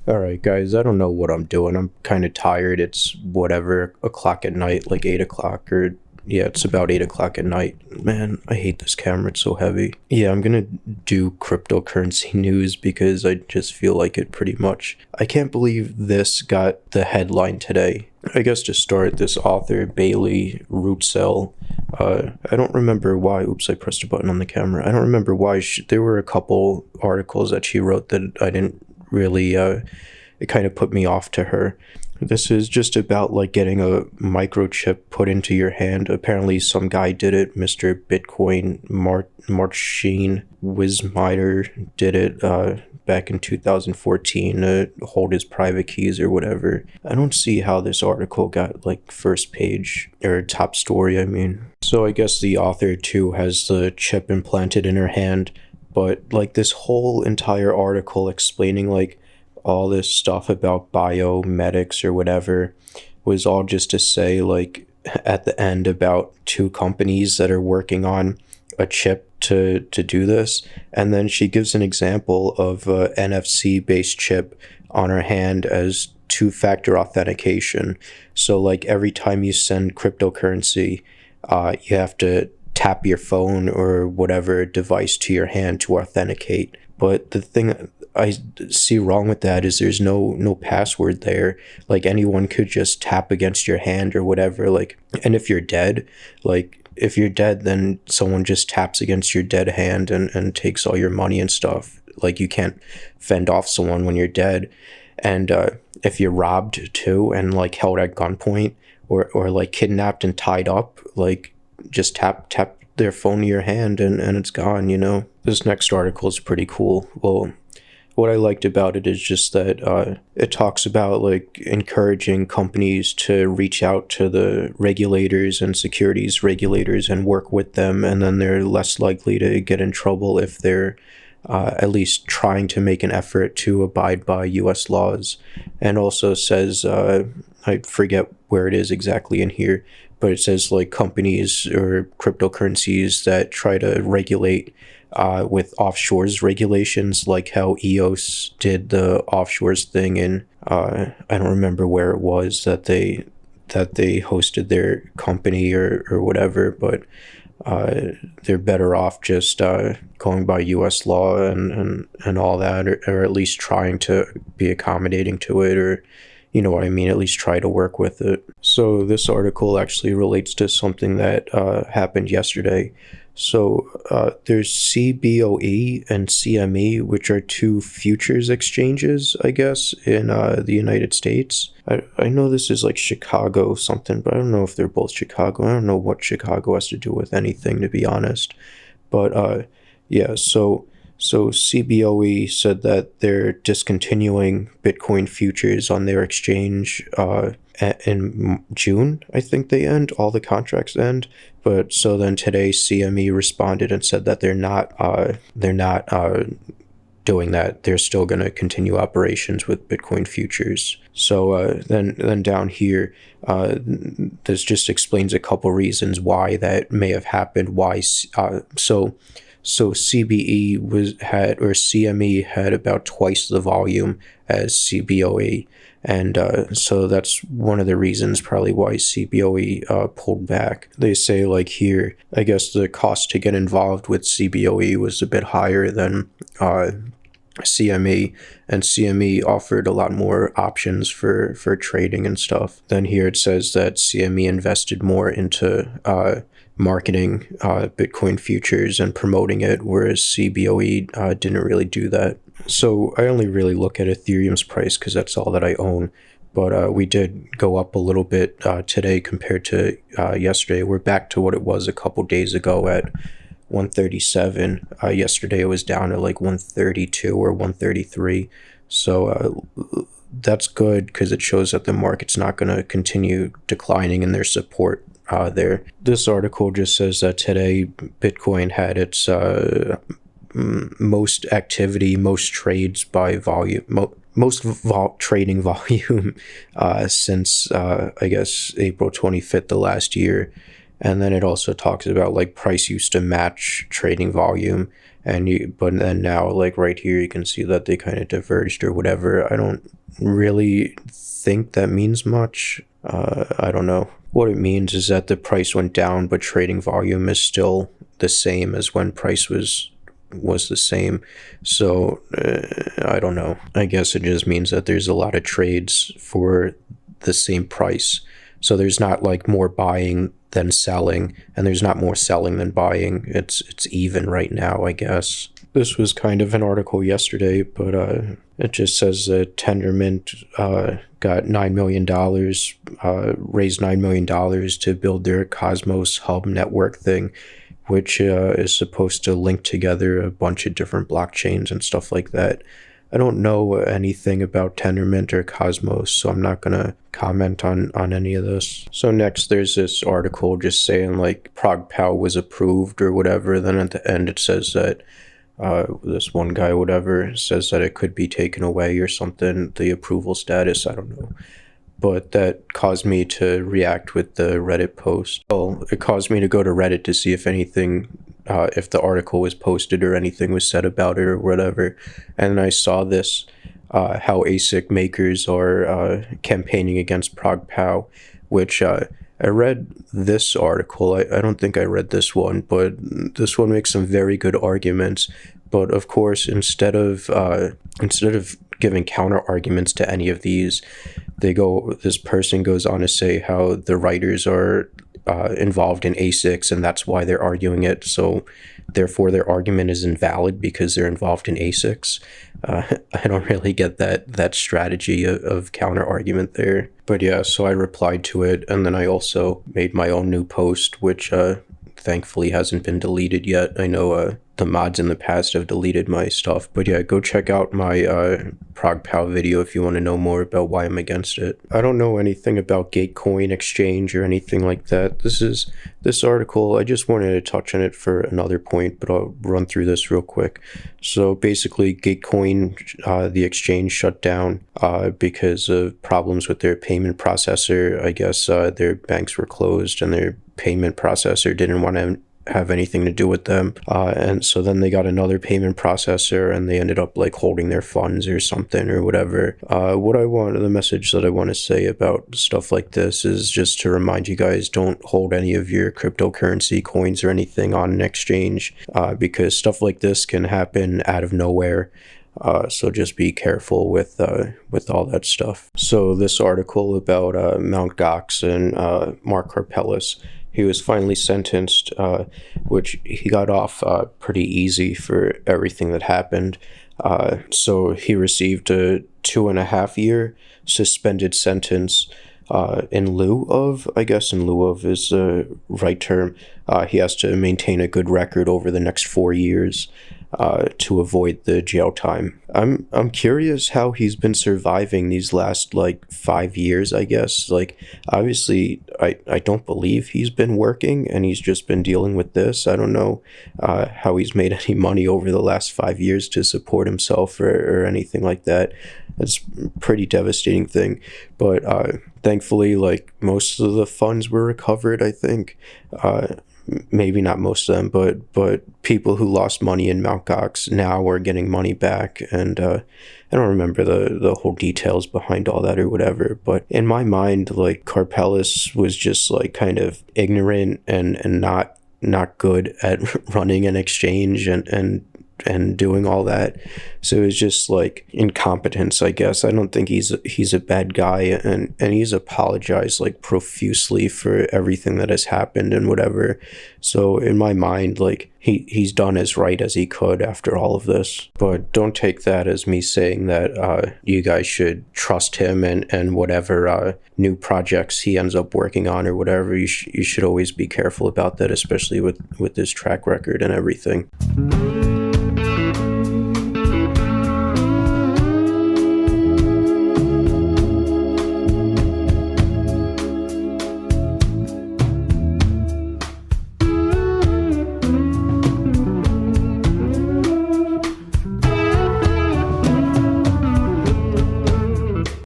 Alright, guys, I don't know what I'm doing. I'm kind of tired. It's whatever o'clock at night, like 8 o'clock, or yeah, it's about 8 o'clock at night. Man, I hate this camera. It's so heavy. Yeah, I'm gonna do cryptocurrency news because I just feel like it pretty much. I can't believe this got the headline today. I guess to start, this author, Bailey Rootsell, I don't remember why. Oops, I pressed a button on the camera. I don't remember why. There were a couple articles that she wrote that I didn't really it kind of put me off to her. This is just about like getting a microchip put into your hand. Apparently some guy did it. Mr. Bitcoin Marcin Wismiter did it back in 2014 to hold his private keys or whatever. I don't see how this article got like first page or top story, I mean. So I guess the author too has the chip implanted in her hand, but like this whole entire article explaining like all this stuff about biomedics or whatever was all just to say like at the end about two companies that are working on a chip to do this. And then she gives an example of a NFC based chip on her hand as two-factor authentication. So like every time you send cryptocurrency, you have to tap your phone or whatever device to your hand to authenticate. But the thing I see wrong with that is there's no password there. Like anyone could just tap against your hand or whatever. Like, and if you're dead, like if you're dead, then someone just taps against your dead hand and takes all your money and stuff. Like you can't fend off someone when you're dead. And if you're robbed too and like held at gunpoint or like kidnapped and tied up, like just tap their phone to your hand and it's gone, you know? This next article is pretty cool. Well, what I liked about it is just that it talks about like encouraging companies to reach out to the regulators and securities regulators and work with them, and then they're less likely to get in trouble if they're at least trying to make an effort to abide by U.S. laws. And also says, I forget where it is exactly in here, but it says like companies or cryptocurrencies that try to regulate with offshores regulations, like how EOS did the offshores thing in I don't remember where it was that they hosted their company or whatever, but they're better off just going by U.S. law and all that, or at least trying to be accommodating to it, or you know what I mean, at least try to work with it. So this article actually relates to something that happened yesterday. So there's CBOE and CME, which are two futures exchanges, I guess, in the United States. I know this is like Chicago something, but I don't know if they're both Chicago. I don't know what Chicago has to do with anything, to be honest. But yeah, so CBOE said that they're discontinuing Bitcoin futures on their exchange in June. I think they end, all the contracts end. But so then today CME responded and said that they're not doing that. They're still going to continue operations with Bitcoin futures. So then down here, this just explains a couple reasons why that may have happened. Why so CME had about twice the volume as CBOE. And so that's one of the reasons probably why CBOE pulled back. They say like here, I guess the cost to get involved with CBOE was a bit higher than CME, and CME offered a lot more options for trading and stuff. Then here it says that CME invested more into marketing Bitcoin futures and promoting it, whereas CBOE didn't really do that. So I only really look at Ethereum's price because that's all that I own. But we did go up a little bit today compared to yesterday. We're back to what it was a couple days ago at 137. Yesterday it was down to like 132 or 133. So that's good because it shows that the market's not going to continue declining in their support there. This article just says that today Bitcoin had its most activity, most trades by volume, most trading volume since I guess April 25th of last year. And then it also talks about like price used to match trading volume, but then now like right here you can see that they kind of diverged or whatever. I don't really think that means much. I don't know. What it means is that the price went down, but trading volume is still the same as when price was the same. So I don't know. I guess it just means that there's a lot of trades for the same price. So there's not like more buying than selling, and there's not more selling than buying. It's even right now, I guess. This was kind of an article yesterday, but it just says that Tendermint got $9 million, raised $9 million to build their Cosmos Hub network thing, which is supposed to link together a bunch of different blockchains and stuff like that. I don't know anything about Tendermint or Cosmos, so I'm not going to comment on any of this. So next, there's this article just saying, like, ProgPoW was approved or whatever. Then at the end, it says that this one guy, whatever, says that it could be taken away or something, the approval status, I don't know. But that caused me to react with the Reddit post. Well, it caused me to go to Reddit to see if anything, if the article was posted or anything was said about it or whatever. And I saw this, how ASIC makers are campaigning against ProgPoW, which I read this article. I don't think I read this one, but this one makes some very good arguments. But of course, instead of giving counter arguments to any of these, this person goes on to say how the writers are involved in ASICs and that's why they're arguing it. So therefore their argument is invalid because they're involved in ASICs. I don't really get that strategy of counter argument there. But yeah, so I replied to it, and then I also made my own new post, which thankfully hasn't been deleted yet. I know the mods in the past have deleted my stuff, but yeah, go check out my ProgPoW video if you want to know more about why I'm against it. I don't know anything about Gatecoin exchange or anything like that. This article, I just wanted to touch on it for another point, but I'll run through this real quick. So basically, Gatecoin, the exchange shut down because of problems with their payment processor. I guess their banks were closed and their payment processor didn't want to have anything to do with them, and so then they got another payment processor and they ended up like holding their funds or something or whatever. The message that I want to say about stuff like this is just to remind you guys, don't hold any of your cryptocurrency coins or anything on an exchange, because stuff like this can happen out of nowhere. So just be careful with all that stuff. So this article about Mt. Gox and Mark Karpelès, he was finally sentenced, which he got off pretty easy for everything that happened. So he received a 2.5-year suspended sentence in lieu of is the right term. He has to maintain a good record over the next 4 years to avoid the jail time. I'm curious how he's been surviving these last like 5 years, I guess. Like, obviously I don't believe he's been working and he's just been dealing with this. I don't know how he's made any money over the last 5 years to support himself or anything like that. It's a pretty devastating thing. But thankfully, like, most of the funds were recovered, I think. Maybe not most of them, but people who lost money in Mt. Gox now are getting money back, and I don't remember the whole details behind all that or whatever, but in my mind, like, Karpelès was just like kind of ignorant and not good at running an exchange and doing all that. So it's just like incompetence, I guess. I don't think he's a bad guy, and he's apologized like profusely for everything that has happened and whatever. So in my mind, like, he's done as right as he could after all of this. But don't take that as me saying that you guys should trust him and whatever new projects he ends up working on or whatever. You should always be careful about that, especially with his track record and everything.